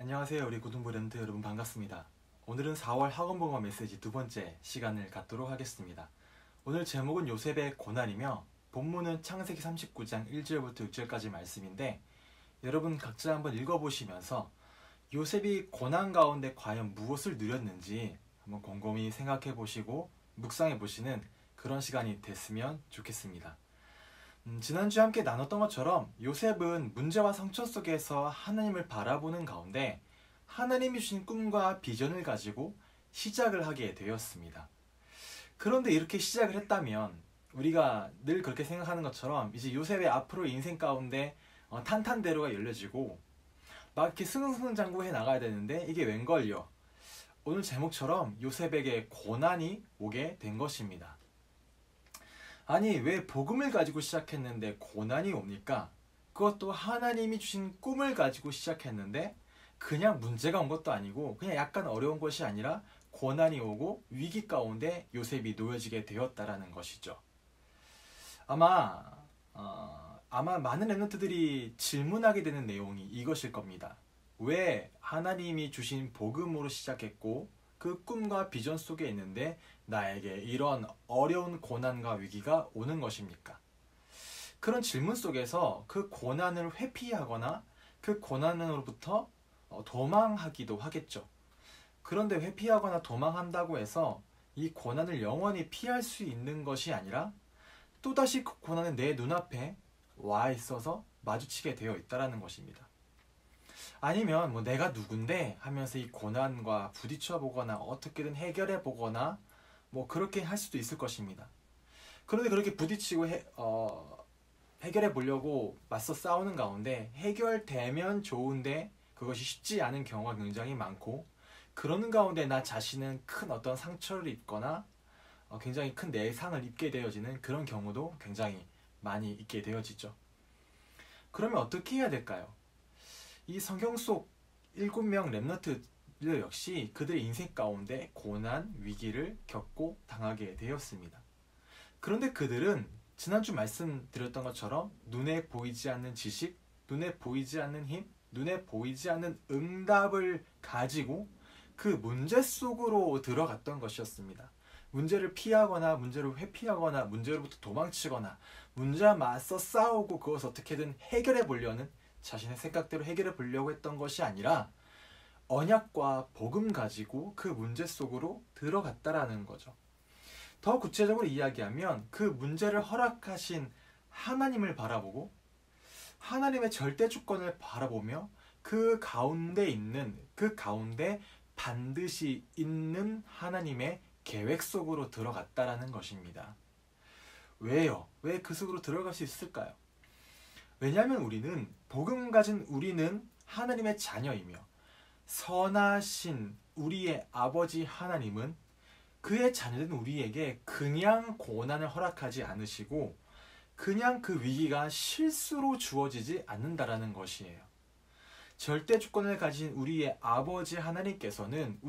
안녕하세요. 우리 고등부랜드 여러분 반갑습니다. 오늘은 4월 학원봉화 메시지 두 번째 시간을 갖도록 하겠습니다. 오늘 제목은 요셉의 고난이며 본문은 창세기 39장 1절부터 6절까지 말씀인데 여러분 각자 한번 읽어보시면서 요셉이 고난 가운데 과연 무엇을 누렸는지 한번 곰곰이 생각해 보시고 묵상해 보시는 그런 시간이 됐으면 좋겠습니다. 지난주에 함께 나눴던 것처럼 요셉은 문제와 상처 속에서 하나님을 바라보는 가운데 하나님이 주신 꿈과 비전을 가지고 시작을 하게 되었습니다. 그런데 이렇게 시작을 했다면 우리가 늘 그렇게 생각하는 것처럼 이제 요셉의 앞으로 인생 가운데 탄탄대로가 열려지고 막 이렇게 승승장구해 나가야 되는데 이게 웬걸요? 오늘 제목처럼 요셉에게 고난이 오게 된 것입니다. 아니 왜 복음을 가지고 시작했는데 고난이 옵니까? 그것도 하나님이 주신 꿈을 가지고 시작했는데 그냥 문제가 온 것도 아니고 그냥 약간 어려운 것이 아니라 고난이 오고 위기 가운데 요셉이 놓여지게 되었다라는 것이죠. 아마 많은 랩런트들이 질문하게 되는 내용이 이것일 겁니다. 왜 하나님이 주신 복음으로 시작했고 그 꿈과 비전 속에 있는데 나에게 이런 어려운 고난과 위기가 오는 것입니까? 그런 질문 속에서 그 고난을 회피하거나 그 고난으로부터 도망하기도 하겠죠. 그런데 회피하거나 도망한다고 해서 이 고난을 영원히 피할 수 있는 것이 아니라 또다시 그 고난은 내 눈앞에 와 있어서 마주치게 되어 있다는 것입니다. 아니면 내가 누군데 하면서 이 고난과 부딪혀 보거나 어떻게든 해결해 보거나 그렇게 할 수도 있을 것입니다. 그런데 그렇게 부딪히고 해결해 보려고 맞서 싸우는 가운데 해결되면 좋은데 그것이 쉽지 않은 경우가 굉장히 많고 그러는 가운데 나 자신은 큰 어떤 상처를 입거나 굉장히 큰 내상을 입게 되어지는 그런 경우도 굉장히 많이 있게 되어지죠. 그러면 어떻게 해야 될까요? 이 성경 속 7명 랩런트들 역시 그들의 인생 가운데 고난, 위기를 겪고 당하게 되었습니다. 그런데 그들은 지난주 말씀드렸던 것처럼 눈에 보이지 않는 지식, 눈에 보이지 않는 힘, 눈에 보이지 않는 응답을 가지고 그 문제 속으로 들어갔던 것이었습니다. 문제를 피하거나 문제를 회피하거나 문제로부터 도망치거나 문제와 맞서 싸우고 그것을 어떻게든 해결해 보려는 자신의 생각대로 해결해 보려고 했던 것이 아니라 언약과 복음 가지고 그 문제 속으로 들어갔다라는 거죠. 더 구체적으로 이야기하면 그 문제를 허락하신 하나님을 바라보고 하나님의 절대 주권을 바라보며 그 가운데 반드시 있는 하나님의 계획 속으로 들어갔다라는 것입니다. 왜요? 왜 그 속으로 들어갈 수 있을까요? 왜냐하면 우리는 하나님의 자녀이며 선하신 우리의 아버지 하나님은 그의 자녀된 우리에게 그냥 고난을 허락하지 않으시고 그냥 그 위기가 실수로 주어지지 않는다라는 것이에요. 절대 주권을 가진 우리의 아버지 하나님께서는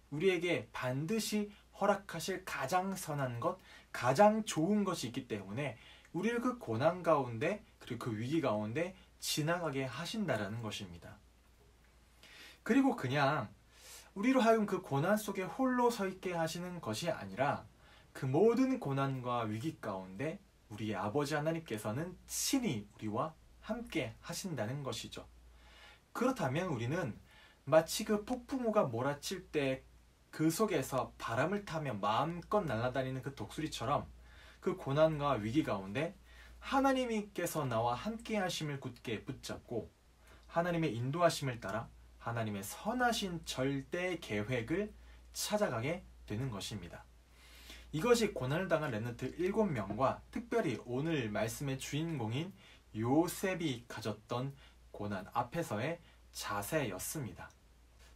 우리에게 반드시 허락하실 가장 선한 것, 가장 좋은 것이 있기 때문에 우리를 그 고난 가운데 그리고 그 위기 가운데 지나가게 하신다라는 것입니다. 그리고 그냥 우리로 하여금 그 고난 속에 홀로 서 있게 하시는 것이 아니라 그 모든 고난과 위기 가운데 우리의 아버지 하나님께서는 친히 우리와 함께 하신다는 것이죠. 그렇다면 우리는 마치 그 폭풍우가 몰아칠 때 그 속에서 바람을 타며 마음껏 날아다니는 그 독수리처럼 그 고난과 위기 가운데 하나님께서 나와 함께 하심을 굳게 붙잡고 하나님의 인도하심을 따라 하나님의 선하신 절대 계획을 찾아가게 되는 것입니다. 이것이 고난을 당한 랩런트 7명과 특별히 오늘 말씀의 주인공인 요셉이 가졌던 고난 앞에서의 자세였습니다.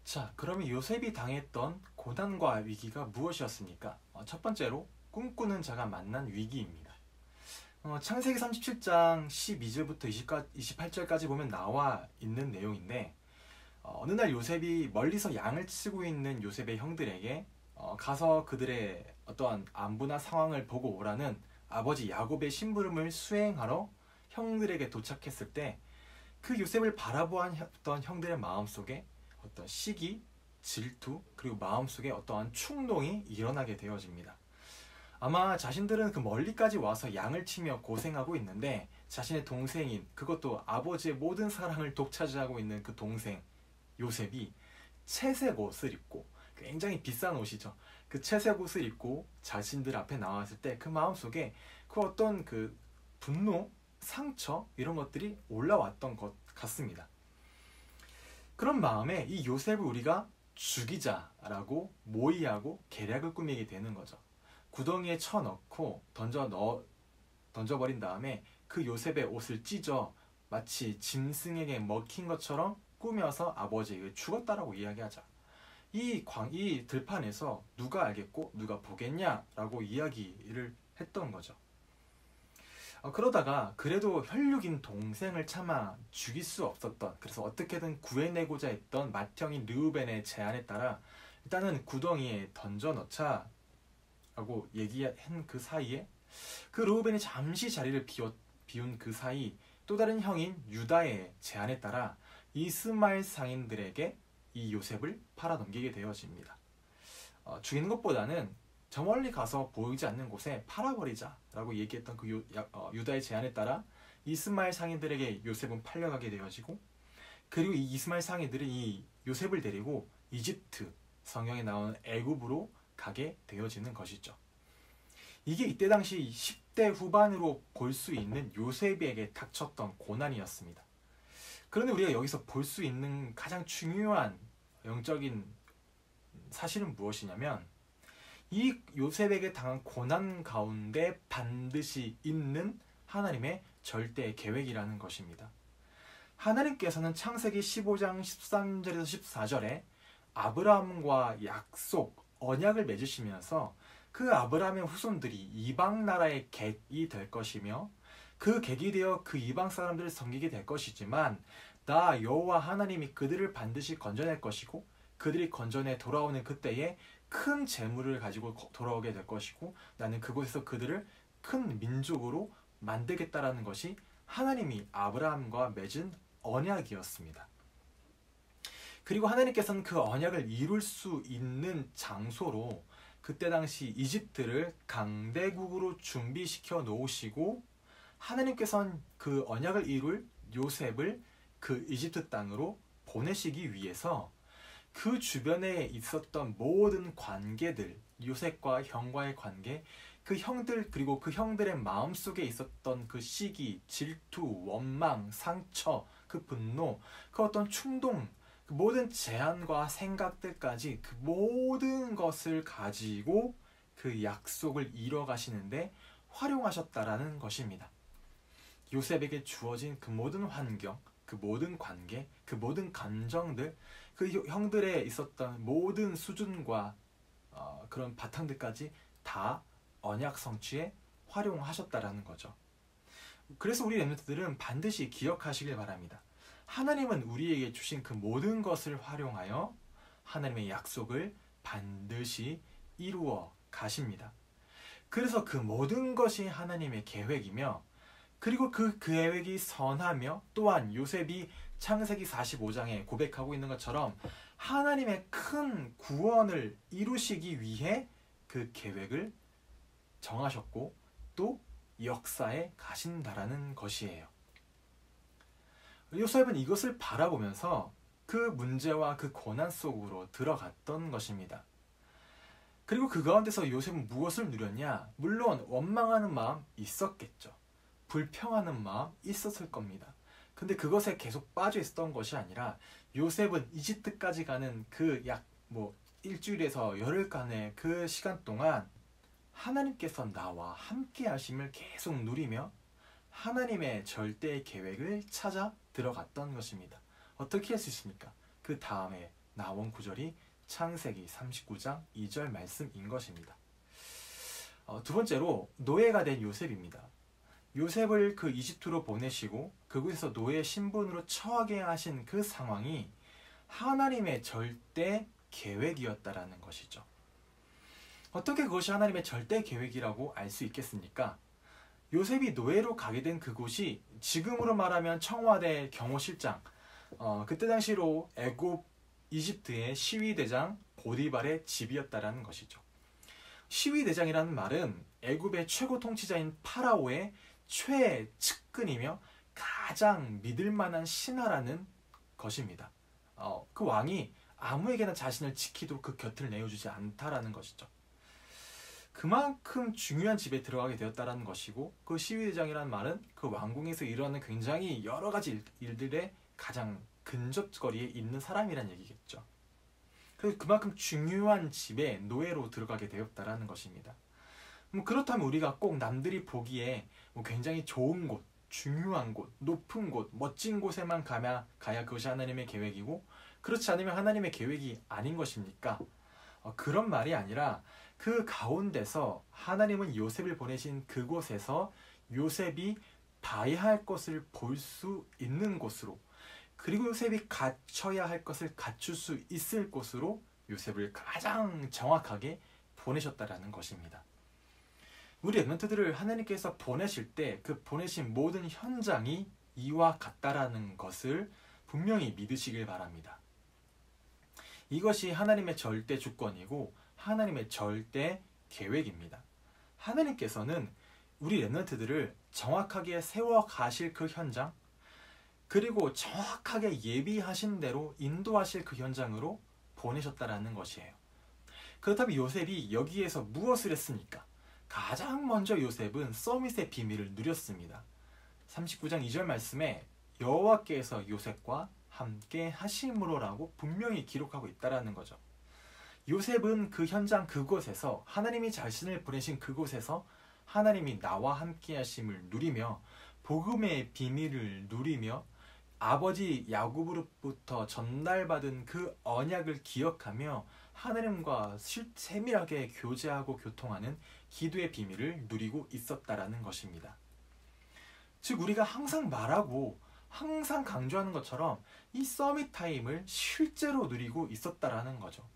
자, 그러면 요셉이 당했던 고난과 위기가 무엇이었습니까? 첫 번째로 꿈꾸는 자가 만난 위기입니다. 창세기 37장 12절부터 28절까지 보면 나와 있는 내용인데 어느 날 요셉이 멀리서 양을 치고 있는 요셉의 형들에게 가서 그들의 어떠한 안부나 상황을 보고 오라는 아버지 야곱의 심부름을 수행하러 형들에게 도착했을 때 그 요셉을 바라보았던 형들의 마음속에 어떤 시기, 질투, 그리고 마음속에 어떠한 충동이 일어나게 되어집니다. 아마 자신들은 그 멀리까지 와서 양을 치며 고생하고 있는데 자신의 동생인, 그것도 아버지의 모든 사랑을 독차지하고 있는 그 동생 요셉이 채색 옷을 입고, 굉장히 비싼 옷이죠. 그 채색 옷을 입고 자신들 앞에 나왔을 때 그 마음속에 그 어떤 그 분노, 상처 이런 것들이 올라왔던 것 같습니다. 그런 마음에 이 요셉을 우리가 죽이자라고 모의하고 계략을 꾸미게 되는 거죠. 구덩이에 쳐넣고 던져버린 다음에 그 요셉의 옷을 찢어 마치 짐승에게 먹힌 것처럼 꾸며서 아버지에게 죽었다라고 이야기하자. 이 들판에서 누가 알겠고 누가 보겠냐라고 이야기를 했던 거죠. 그러다가 그래도 혈육인 동생을 차마 죽일 수 없었던, 그래서 어떻게든 구해내고자 했던 맏형인 르우벤의 제안에 따라 일단은 구덩이에 던져 넣자 라고 얘기한 그 사이에, 그 르우벤이 잠시 자리를 비운 그 사이 또 다른 형인 유다의 제안에 따라 이스마엘 상인들에게 이 요셉을 팔아넘기게 되어집니다. 죽이는 것보다는 저 멀리 가서 보이지 않는 곳에 팔아버리자라고 얘기했던 그 유다의 제안에 따라 이스마엘 상인들에게 요셉은 팔려가게 되어지고, 그리고 이 이스마엘 상인들은 이 요셉을 데리고 이집트, 성경에 나오는 애굽으로 가게 되어지는 것이죠. 이게 이때 당시 10대 후반으로 볼 수 있는 요셉에게 닥쳤던 고난이었습니다. 그런데 우리가 여기서 볼 수 있는 가장 중요한 영적인 사실은 무엇이냐면, 이 요셉에게 당한 고난 가운데 반드시 있는 하나님의 절대 계획이라는 것입니다. 하나님께서는 창세기 15장 13절에서 14절에 아브라함과 약속, 언약을 맺으시면서 그 아브라함의 후손들이 이방 나라의 객이 될 것이며 그 객이 되어 그 이방 사람들을 섬기게 될 것이지만 나 여호와 하나님이 그들을 반드시 건져낼 것이고 그들이 건져내 돌아오는 그때에 큰 재물을 가지고 돌아오게 될 것이고 나는 그곳에서 그들을 큰 민족으로 만들겠다라는 것이 하나님이 아브라함과 맺은 언약이었습니다. 그리고 하나님께서는 그 언약을 이룰 수 있는 장소로 그때 당시 이집트를 강대국으로 준비시켜 놓으시고, 하나님께서는 그 언약을 이룰 요셉을 그 이집트 땅으로 보내시기 위해서 그 주변에 있었던 모든 관계들, 요셉과 형과의 관계, 그 형들, 그리고 그 형들의 마음속에 있었던 그 시기, 질투, 원망, 상처, 그 분노, 그 어떤 충동, 그 모든 제안과 생각들까지 그 모든 것을 가지고 그 약속을 이뤄가시는데 활용하셨다라는 것입니다. 요셉에게 주어진 그 모든 환경, 그 모든 관계, 그 모든 감정들, 그 형들에 있었던 모든 수준과 그런 바탕들까지 다 언약 성취에 활용하셨다라는 거죠. 그래서 우리 렘넌트들은 반드시 기억하시길 바랍니다. 하나님은 우리에게 주신 그 모든 것을 활용하여 하나님의 약속을 반드시 이루어 가십니다. 그래서 그 모든 것이 하나님의 계획이며, 그리고 그 계획이 선하며, 또한 요셉이 창세기 45장에 고백하고 있는 것처럼 하나님의 큰 구원을 이루시기 위해 그 계획을 정하셨고 또 역사에 가신다라는 것이에요. 요셉은 이것을 바라보면서 그 문제와 그 고난 속으로 들어갔던 것입니다. 그리고 그 가운데서 요셉은 무엇을 누렸냐? 물론 원망하는 마음 있었겠죠. 불평하는 마음 있었을 겁니다. 근데 그것에 계속 빠져 있었던 것이 아니라 요셉은 이집트까지 가는 그 약 일주일에서 열흘간의 그 시간 동안 하나님께서 나와 함께 하심을 계속 누리며 하나님의 절대 계획을 찾아 들어갔던 것입니다. 어떻게 할 수 있습니까? 그 다음에 나온 구절이 창세기 39장 2절 말씀인 것입니다. 두 번째로 노예가 된 요셉입니다. 요셉을 그 이집트로 보내시고 그곳에서 노예 신분으로 처하게 하신 그 상황이 하나님의 절대 계획이었다라는 것이죠. 어떻게 그것이 하나님의 절대 계획이라고 알 수 있겠습니까? 요셉이 노예로 가게 된 그곳이 지금으로 말하면 청와대 경호실장, 그때 당시로 애굽 이집트의 시위대장 보디발의 집이었다라는 것이죠. 시위대장이라는 말은 애굽의 최고 통치자인 파라오의 최측근이며 가장 믿을 만한 신하라는 것입니다. 그 왕이 아무에게나 자신을 지키도록 그 곁을 내어주지 않다라는 것이죠. 그만큼 중요한 집에 들어가게 되었다라는 것이고, 그 시위대장이라는 말은 그 왕궁에서 일어나는 굉장히 여러 가지 일들의 가장 근접거리에 있는 사람이란 얘기겠죠. 그만큼 중요한 집에 노예로 들어가게 되었다라는 것입니다. 그렇다면 우리가 꼭 남들이 보기에 굉장히 좋은 곳, 중요한 곳, 높은 곳, 멋진 곳에만 가야 그것이 하나님의 계획이고, 그렇지 않으면 하나님의 계획이 아닌 것입니까? 그런 말이 아니라 그 가운데서 하나님은 요셉을 보내신 그곳에서 요셉이 봐야 할 것을 볼 수 있는 곳으로, 그리고 요셉이 갖춰야 할 것을 갖출 수 있을 곳으로 요셉을 가장 정확하게 보내셨다라는 것입니다. 우리 랩런트들을 하나님께서 보내실 때 그 보내신 모든 현장이 이와 같다라는 것을 분명히 믿으시길 바랍니다. 이것이 하나님의 절대 주권이고 하나님의 절대 계획입니다. 하나님께서는 우리 랩런트들을 정확하게 세워 가실 그 현장, 그리고 정확하게 예비하신 대로 인도하실 그 현장으로 보내셨다라는 것이에요. 그렇다면 요셉이 여기에서 무엇을 했습니까? 가장 먼저 요셉은 서밋의 비밀을 누렸습니다. 39장 2절 말씀에 여호와께서 요셉과 함께 하심으로라고 분명히 기록하고 있다라는 거죠. 요셉은 그 현장 그곳에서, 하나님이 자신을 보내신 그곳에서 하나님이 나와 함께 하심을 누리며 복음의 비밀을 누리며 아버지 야곱으로부터 전달받은 그 언약을 기억하며 하나님과 세밀하게 교제하고 교통하는 기도의 비밀을 누리고 있었다라는 것입니다. 즉 우리가 항상 말하고 항상 강조하는 것처럼 이 서밋 타임을 실제로 누리고 있었다라는 거죠.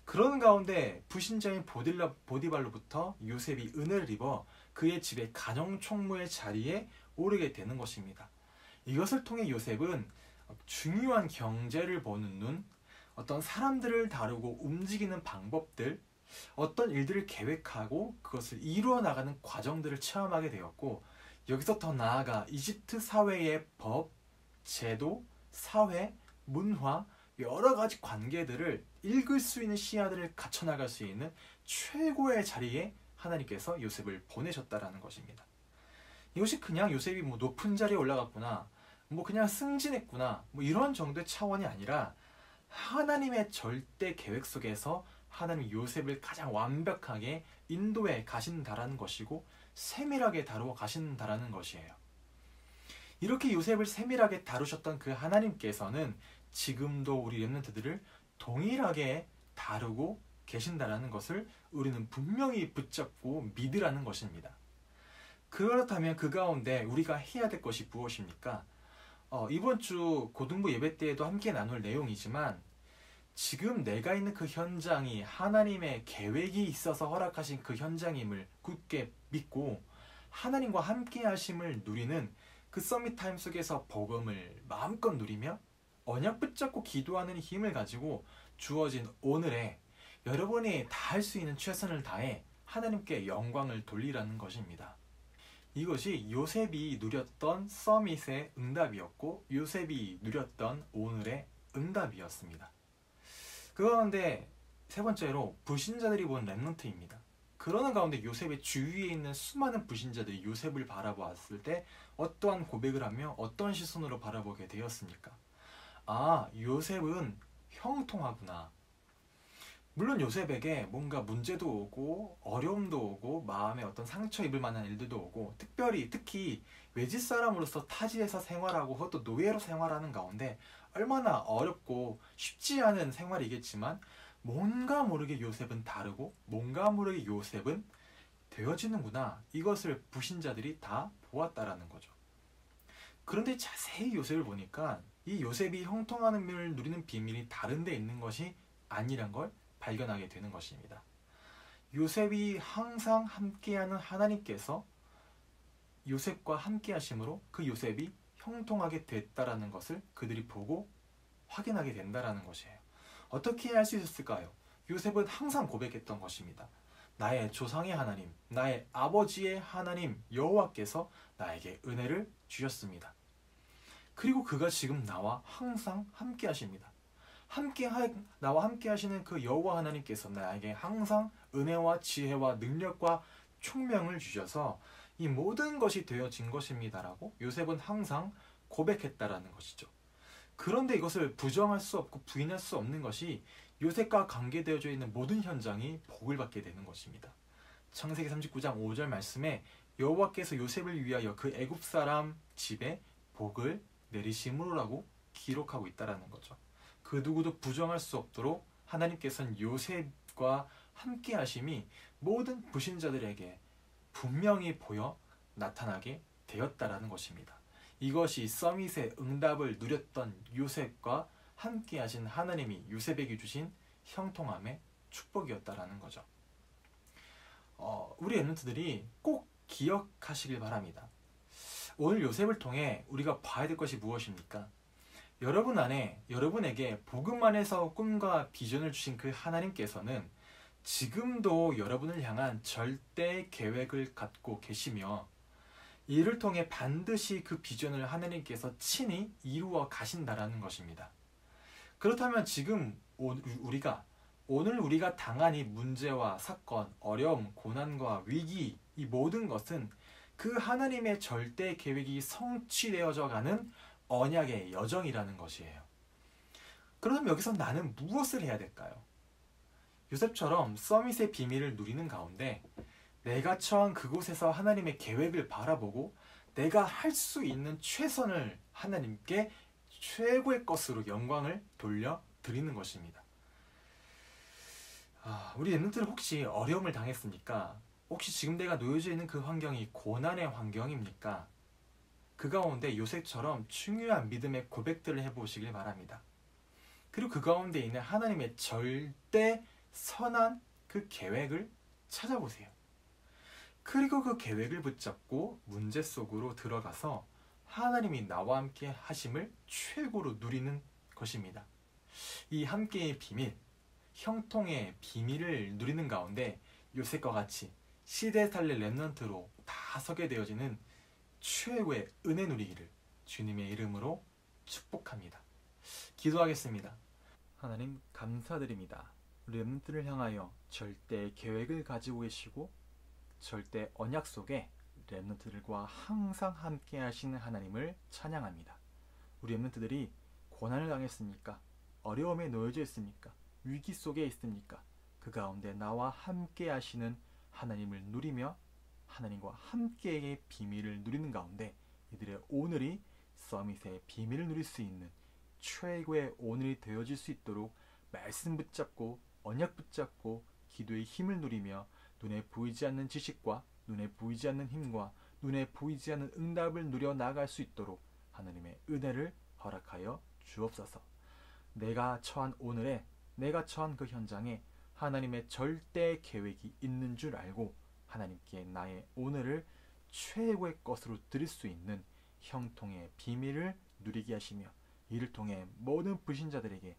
그런 가운데 불신자인 보디발로부터 요셉이 은혜를 입어 그의 집의 가정총무의 자리에 오르게 되는 것입니다. 이것을 통해 요셉은 중요한 경제를 보는 눈, 어떤 사람들을 다루고 움직이는 방법들, 어떤 일들을 계획하고 그것을 이루어 나가는 과정들을 체험하게 되었고, 여기서 더 나아가 이집트 사회의 법, 제도, 사회, 문화, 여러 가지 관계들을 읽을 수 있는 시야들을 갖춰나갈 수 있는 최고의 자리에 하나님께서 요셉을 보내셨다라는 것입니다. 이것이 그냥 요셉이 높은 자리에 올라갔구나, 그냥 승진했구나, 이런 정도의 차원이 아니라 하나님의 절대 계획 속에서 하나님이 요셉을 가장 완벽하게 인도해 가신다라는 것이고 세밀하게 다루어 가신다라는 것이에요. 이렇게 요셉을 세밀하게 다루셨던 그 하나님께서는 지금도 우리 렘넌트들을 동일하게 다루고 계신다라는 것을 우리는 분명히 붙잡고 믿으라는 것입니다. 그렇다면 그 가운데 우리가 해야 될 것이 무엇입니까? 이번 주 고등부 예배 때에도 함께 나눌 내용이지만, 지금 내가 있는 그 현장이 하나님의 계획이 있어서 허락하신 그 현장임을 굳게 믿고 하나님과 함께 하심을 누리는 그 서밋 타임 속에서 복음을 마음껏 누리며 언약 붙잡고 기도하는 힘을 가지고 주어진 오늘에 여러분이 다 할 수 있는 최선을 다해 하나님께 영광을 돌리라는 것입니다. 이것이 요셉이 누렸던 서밋의 응답이었고 요셉이 누렸던 오늘의 응답이었습니다. 그 가운데 세 번째로 불신자들이 본 렘넌트입니다. 그러는 가운데 요셉의 주위에 있는 수많은 불신자들이 요셉을 바라보았을 때 어떠한 고백을 하며 어떤 시선으로 바라보게 되었습니까? 아, 요셉은 형통하구나. 물론 요셉에게 뭔가 문제도 오고 어려움도 오고 마음에 어떤 상처 입을 만한 일들도 오고 특히 외지 사람으로서 타지에서 생활하고 그것도 노예로 생활하는 가운데 얼마나 어렵고 쉽지 않은 생활이겠지만 뭔가 모르게 요셉은 다르고 뭔가 모르게 요셉은 되어지는구나. 이것을 불신자들이 다 보았다라는 거죠. 그런데 자세히 요셉을 보니까 이 요셉이 형통하는 면을 누리는 비밀이 다른 데 있는 것이 아니란 걸 발견하게 되는 것입니다. 요셉이 항상 함께하는 하나님께서 요셉과 함께 하심으로 그 요셉이 형통하게 됐다라는 것을 그들이 보고 확인하게 된다라는 것이에요. 어떻게 할 수 있었을까요? 요셉은 항상 고백했던 것입니다. 나의 조상의 하나님, 나의 아버지의 하나님 여호와께서 나에게 은혜를 주셨습니다. 그리고 그가 지금 나와 항상 함께 하십니다. 나와 함께 하시는 그 여호와 하나님께서 나에게 항상 은혜와 지혜와 능력과 총명을 주셔서 이 모든 것이 되어진 것입니다라고 요셉은 항상 고백했다라는 것이죠. 그런데 이것을 부정할 수 없고 부인할 수 없는 것이 요셉과 관계되어져 있는 모든 현장이 복을 받게 되는 것입니다. 창세기 39장 5절 말씀에 여호와께서 요셉을 위하여 그 애굽 사람 집에 복을 내리심으로라고 기록하고 있다라는 거죠. 그 누구도 부정할 수 없도록 하나님께서는 요셉과 함께 하심이 모든 불신자들에게 분명히 보여 나타나게 되었다라는 것입니다. 이것이 서밋의 응답을 누렸던 요셉과 함께 하신 하나님이 요셉에게 주신 형통함의 축복이었다라는 거죠. 우리 랩런트들이 꼭 기억하시길 바랍니다. 오늘 요셉을 통해 우리가 봐야 될 것이 무엇입니까? 여러분 안에 여러분에게 복음 안에서 꿈과 비전을 주신 그 하나님께서는 지금도 여러분을 향한 절대 계획을 갖고 계시며 이를 통해 반드시 그 비전을 하나님께서 친히 이루어 가신다라는 것입니다. 그렇다면 지금 오늘 우리가 당한 이 문제와 사건, 어려움, 고난과 위기, 이 모든 것은 그 하나님의 절대 계획이 성취되어져 가는 언약의 여정이라는 것이에요. 그럼 여기서 나는 무엇을 해야 될까요? 요셉처럼 서밋의 비밀을 누리는 가운데 내가 처한 그곳에서 하나님의 계획을 바라보고 내가 할 수 있는 최선을 하나님께 최고의 것으로 영광을 돌려드리는 것입니다. 우리 랩런트들 혹시 어려움을 당했습니까? 혹시 지금 내가 놓여져 있는 그 환경이 고난의 환경입니까? 그 가운데 요셉처럼 중요한 믿음의 고백들을 해보시길 바랍니다. 그리고 그 가운데 있는 하나님의 절대 선한 그 계획을 찾아보세요. 그리고 그 계획을 붙잡고 문제 속으로 들어가서 하나님이 나와 함께 하심을 최고로 누리는 것입니다. 이 함께의 비밀, 형통의 비밀을 누리는 가운데 요셉과 같이 시대살릴 랩런트로 다 서게 되어지는 최고의 은혜 누리기를 주님의 이름으로 축복합니다. 기도하겠습니다. 하나님 감사드립니다. 랩런트를 향하여 절대 계획을 가지고 계시고 절대 언약 속에 랩런트들과 항상 함께 하시는 하나님을 찬양합니다. 우리 랩런트들이 고난을 당했습니까? 어려움에 놓여져 있습니까? 위기 속에 있습니까? 그 가운데 나와 함께 하시는 하나님을 누리며 하나님과 함께의 비밀을 누리는 가운데 이들의 오늘이 서밋의 비밀을 누릴 수 있는 최고의 오늘이 되어질 수 있도록 말씀 붙잡고 언약 붙잡고 기도의 힘을 누리며 눈에 보이지 않는 지식과 눈에 보이지 않는 힘과 눈에 보이지 않는 응답을 누려 나갈 수 있도록 하나님의 은혜를 허락하여 주옵소서. 내가 처한 그 현장에 하나님의 절대 계획이 있는 줄 알고 하나님께 나의 오늘을 최고의 것으로 드릴 수 있는 형통의 비밀을 누리게 하시며 이를 통해 모든 불신자들에게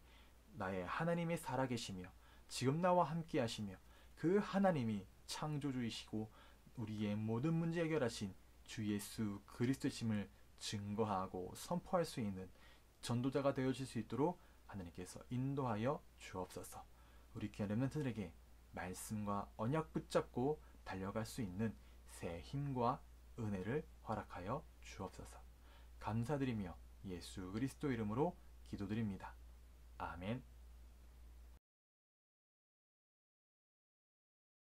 나의 하나님의 살아계시며 지금 나와 함께 하시며 그 하나님이 창조주이시고 우리의 모든 문제 해결하신 주 예수 그리스도심을 증거하고 선포할 수 있는 전도자가 되어질 수 있도록 하나님께서 인도하여 주옵소서. 우리 귀한 렘넌트들에게 말씀과 언약 붙잡고 달려갈 수 있는 새 힘과 은혜를 허락하여 주옵소서. 감사드리며 예수 그리스도 이름으로 기도드립니다. 아멘.